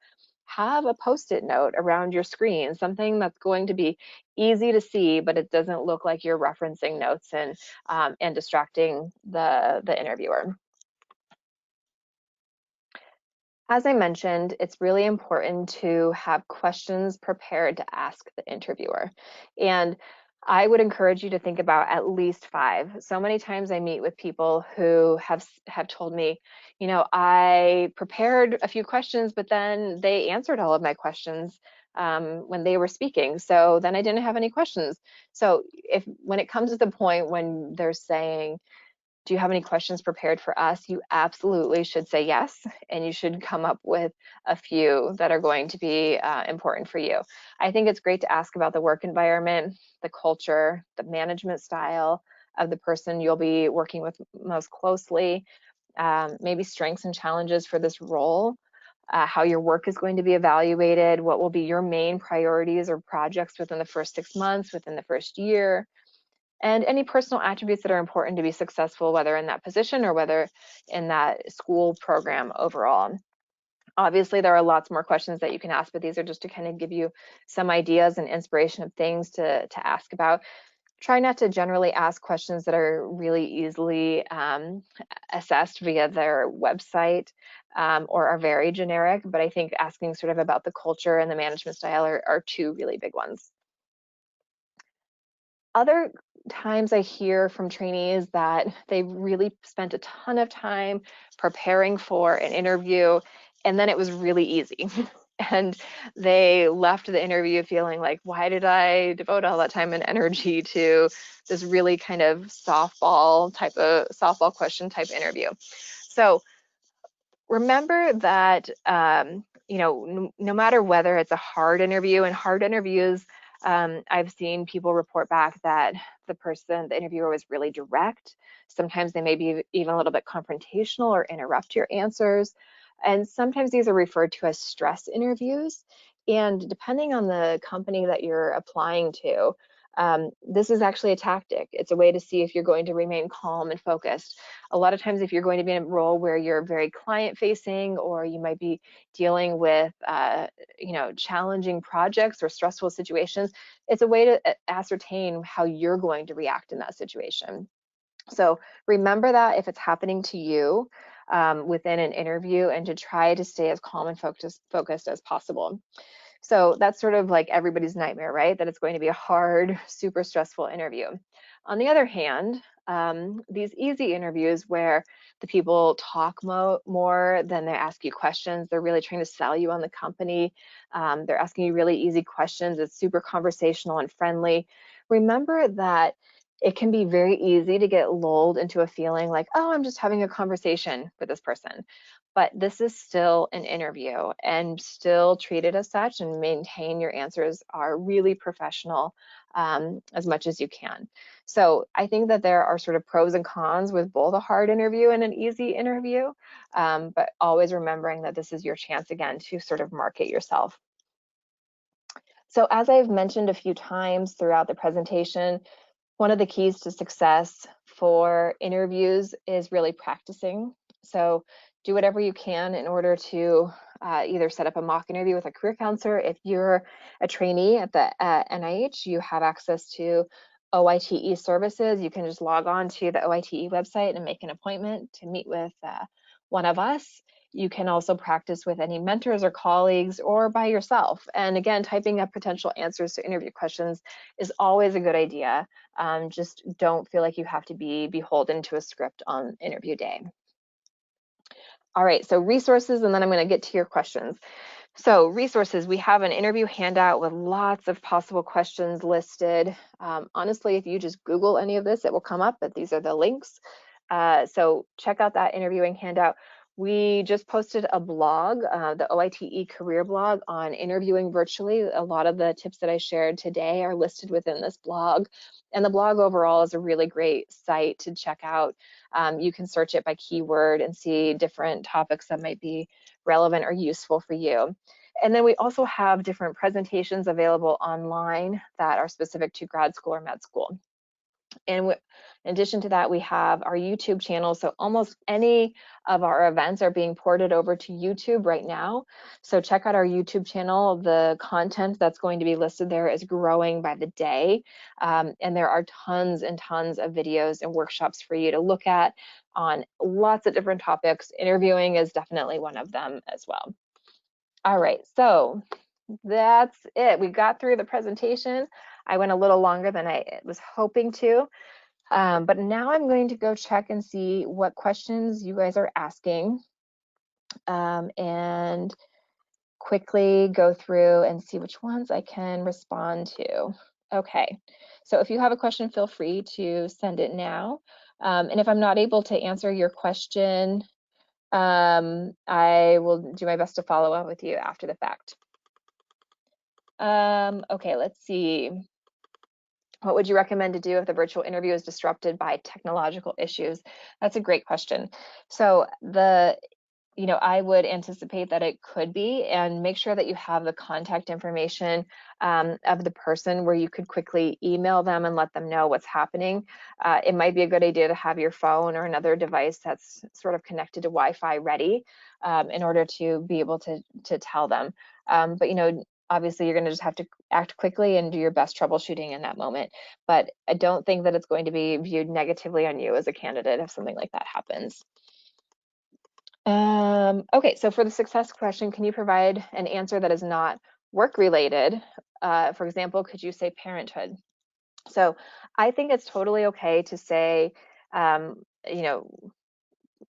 have a post-it note around your screen, something that's going to be easy to see, but it doesn't look like you're referencing notes and distracting the interviewer. As I mentioned, it's really important to have questions prepared to ask the interviewer. And I would encourage you to think about at least 5. So many times I meet with people who have told me, I prepared a few questions, but then they answered all of my questions when they were speaking. So then I didn't have any questions. So when it comes to the point when they're saying, do you have any questions prepared for us? You absolutely should say yes, and you should come up with a few that are going to be important for you. I think it's great to ask about the work environment, the culture, the management style of the person you'll be working with most closely, maybe strengths and challenges for this role, how your work is going to be evaluated, what will be your main priorities or projects within the first 6 months, within the first year, and any personal attributes that are important to be successful, whether in that position or whether in that school program overall. Obviously, there are lots more questions that you can ask, but these are just to kind of give you some ideas and inspiration of things to ask about. Try not to generally ask questions that are really easily assessed via their website or are very generic, but I think asking sort of about the culture and the management style are 2 really big ones. Other times I hear from trainees that they really spent a ton of time preparing for an interview, and then it was really easy. And they left the interview feeling like, why did I devote all that time and energy to this really kind of softball question type interview? So remember that no matter whether it's a hard interview, and hard interviews, I've seen people report back that the interviewer was really direct. Sometimes they may be even a little bit confrontational or interrupt your answers. And sometimes these are referred to as stress interviews. And depending on the company that you're applying to, this is actually a tactic. It's a way to see if you're going to remain calm and focused. A lot of times, if you're going to be in a role where you're very client facing, or you might be dealing with challenging projects or stressful situations, it's a way to ascertain how you're going to react in that situation. So remember that if it's happening to you within an interview, and to try to stay as calm and focused as possible. So that's sort of like everybody's nightmare, right? That it's going to be a hard, super stressful interview. On the other hand, these easy interviews where the people talk more than they ask you questions, they're really trying to sell you on the company. They're asking you really easy questions. It's super conversational and friendly. Remember that it can be very easy to get lulled into a feeling like, oh, I'm just having a conversation with this person. But this is still an interview, and still treat it as such, and maintain your answers are really professional as much as you can. So I think that there are sort of pros and cons with both a hard interview and an easy interview, but always remembering that this is your chance again to sort of market yourself. So as I've mentioned a few times throughout the presentation, one of the keys to success for interviews is really practicing. So do whatever you can in order to either set up a mock interview with a career counselor. If you're a trainee at the NIH, you have access to OITE services. You can just log on to the OITE website and make an appointment to meet with one of us. You can also practice with any mentors or colleagues or by yourself. And again, typing up potential answers to interview questions is always a good idea. Just don't feel like you have to be beholden to a script on interview day. All right, so resources, and then I'm going to get to your questions. So resources, we have an interview handout with lots of possible questions listed. Honestly, if you just Google any of this, it will come up, but these are the links. So check out that interviewing handout. We just posted a blog, the OITE career blog on interviewing virtually. A lot of the tips that I shared today are listed within this blog. And the blog overall is a really great site to check out. You can search it by keyword and see different topics that might be relevant or useful for you. And then we also have different presentations available online that are specific to grad school or med school. And in addition to that, we have our YouTube channel. So almost any of our events are being ported over to YouTube right now. So check out our YouTube channel. The content that's going to be listed there is growing by the day. And there are tons and tons of videos and workshops for you to look at on lots of different topics. Interviewing is definitely one of them as well. All right, so that's it. We got through the presentation. I went a little longer than I was hoping to. But now I'm going to go check and see what questions you guys are asking, and quickly go through and see which ones I can respond to. Okay, so if you have a question, feel free to send it now. And if I'm not able to answer your question, I will do my best to follow up with you after the fact. Okay, let's see. What would you recommend to do if the virtual interview is disrupted by technological issues? That's a great question. So I would anticipate that it could be, and make sure that you have the contact information of the person where you could quickly email them and let them know what's happening. It might be a good idea to have your phone or another device that's sort of connected to Wi-Fi ready in order to be able to tell them. But obviously you're going to just have to act quickly and do your best troubleshooting in that moment. But I don't think that it's going to be viewed negatively on you as a candidate if something like that happens. Okay, so for the success question, can you provide an answer that is not work related? For example, could you say parenthood? So I think it's totally okay to say,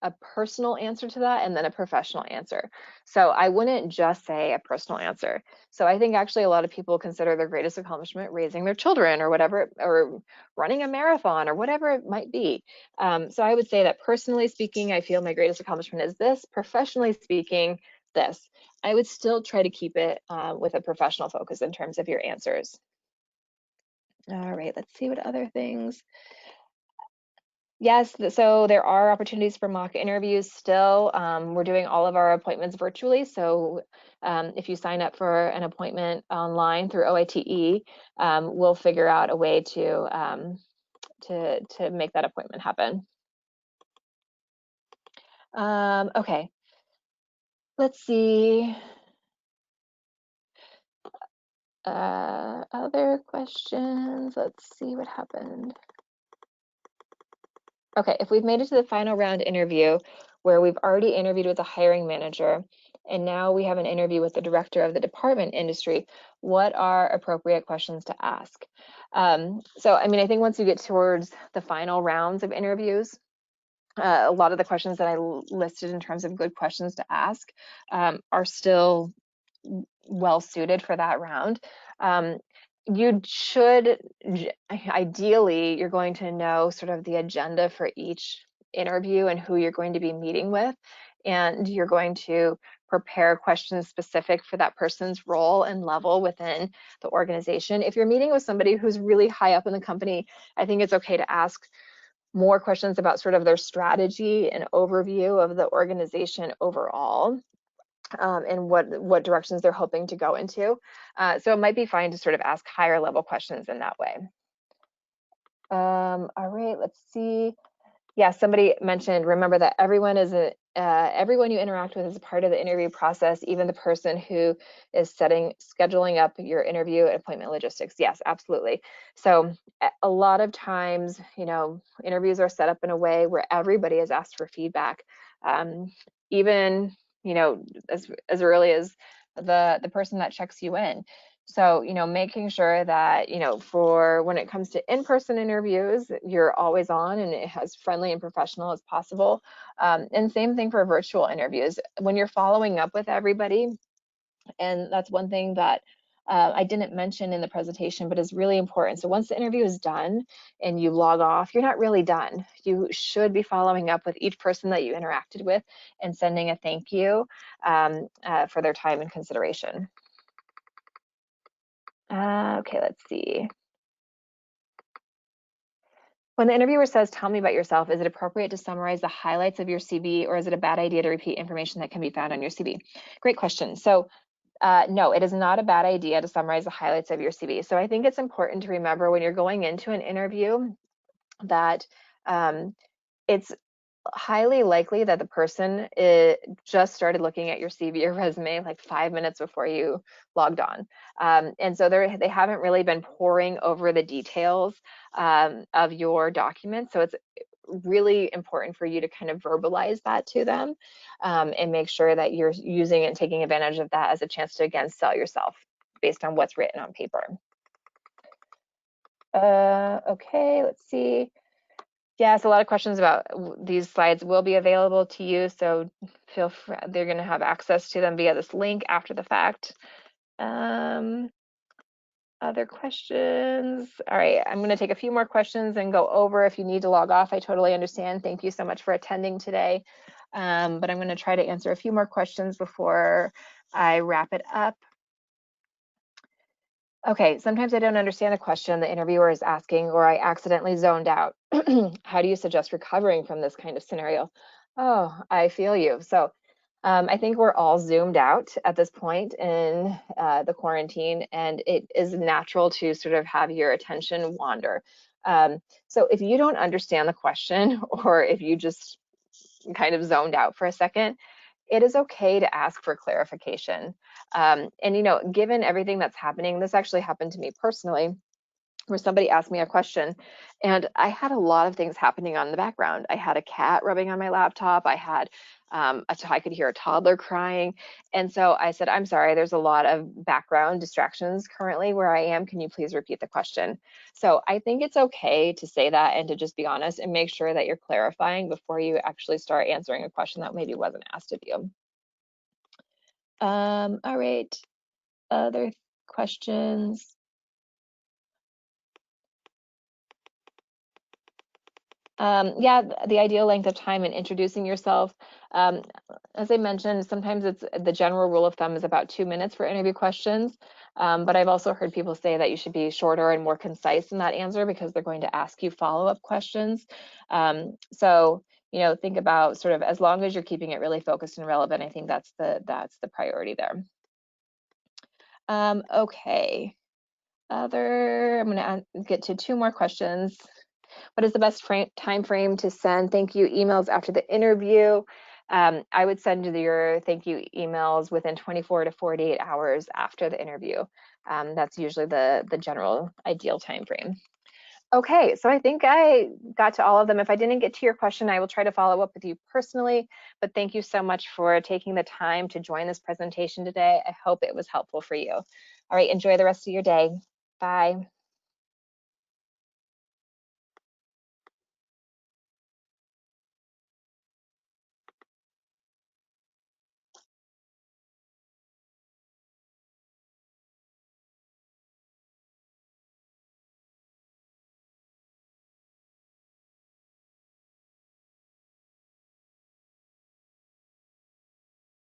a personal answer to that and then a professional answer. So I wouldn't just say a personal answer. So I think actually a lot of people consider their greatest accomplishment raising their children or whatever, or running a marathon or whatever it might be. So I would say that personally speaking, I feel my greatest accomplishment is this. Professionally speaking, this. I would still try to keep it with a professional focus in terms of your answers. All right, let's see what other things. Yes, so there are opportunities for mock interviews still. We're doing all of our appointments virtually. So if you sign up for an appointment online through OITE, we'll figure out a way to make that appointment happen. Okay, let's see. Other questions. Let's see what happened. Okay, if we've made it to the final round interview where we've already interviewed with the hiring manager and now we have an interview with the director of the department industry, what are appropriate questions to ask? So, I mean, I think once you get towards the final rounds of interviews, a lot of the questions that I listed in terms of good questions to ask are still well suited for that round. You should, ideally, you're going to know sort of the agenda for each interview and who you're going to be meeting with, and you're going to prepare questions specific for that person's role and level within the organization. If you're meeting with somebody who's really high up in the company, I think it's okay to ask more questions about sort of their strategy and overview of the organization overall. And what directions they're hoping to go into. So it might be fine to sort of ask higher level questions in that way. All right, let's see. Yeah, somebody mentioned, remember that everyone everyone you interact with is a part of the interview process, even the person who is scheduling up your interview and appointment logistics. Yes, absolutely. So a lot of times, interviews are set up in a way where everybody is asked for feedback. Even, as early as the person that checks you in. So, making sure that, for when it comes to in-person interviews, you're always on and as friendly and professional as possible. And same thing for virtual interviews. When you're following up with everybody, and that's one thing that I didn't mention in the presentation, but is really important. So once the interview is done and you log off, you're not really done. You should be following up with each person that you interacted with and sending a thank you for their time and consideration. Okay, let's see. When the interviewer says, tell me about yourself, is it appropriate to summarize the highlights of your CV, or is it a bad idea to repeat information that can be found on your CV? Great question. So no, it is not a bad idea to summarize the highlights of your CV. So I think it's important to remember when you're going into an interview that it's highly likely that the person just started looking at your CV or resume like 5 minutes before you logged on. And so they haven't really been poring over the details of your document. So it's really important for you to kind of verbalize that to them and make sure that you're using and taking advantage of that as a chance to, again, sell yourself based on what's written on paper. Okay, let's see. Yes, a lot of questions about these slides will be available to you, so feel free, they're going to have access to them via this link after the fact. Other questions? All right, I'm going to take a few more questions and go over. If you need to log off, I totally understand. Thank you so much for attending today. But I'm going to try to answer a few more questions before I wrap it up. Okay, sometimes I don't understand a question the interviewer is asking, or I accidentally zoned out. How do you suggest recovering from this kind of scenario? Oh, I feel you. So I think we're all zoomed out at this point in the quarantine, and it is natural to sort of have your attention wander. So if you don't understand the question, or if you just kind of zoned out for a second, it is okay to ask for clarification. And, given everything that's happening, this actually happened to me personally, where somebody asked me a question and I had a lot of things happening on the background. I had a cat rubbing on my laptop. I had, I could hear a toddler crying. And so I said, I'm sorry, there's a lot of background distractions currently where I am. Can you please repeat the question? So I think it's okay to say that and to just be honest and make sure that you're clarifying before you actually start answering a question that maybe wasn't asked of you. All right, other questions? Yeah, the ideal length of time in introducing yourself. As I mentioned, sometimes it's the general rule of thumb is about 2 minutes for interview questions. But I've also heard people say that you should be shorter and more concise in that answer because they're going to ask you follow-up questions. So, think about sort of as long as you're keeping it really focused and relevant, I think that's the priority there. Okay. I'm going to get to 2 more questions. What is the best time frame to send thank you emails after the interview? I would send your thank you emails within 24 to 48 hours after the interview. That's usually the general ideal time frame. Okay, so I think I got to all of them. If I didn't get to your question, I will try to follow up with you personally, but thank you so much for taking the time to join this presentation today. I hope it was helpful for you. All right, enjoy the rest of your day. Bye.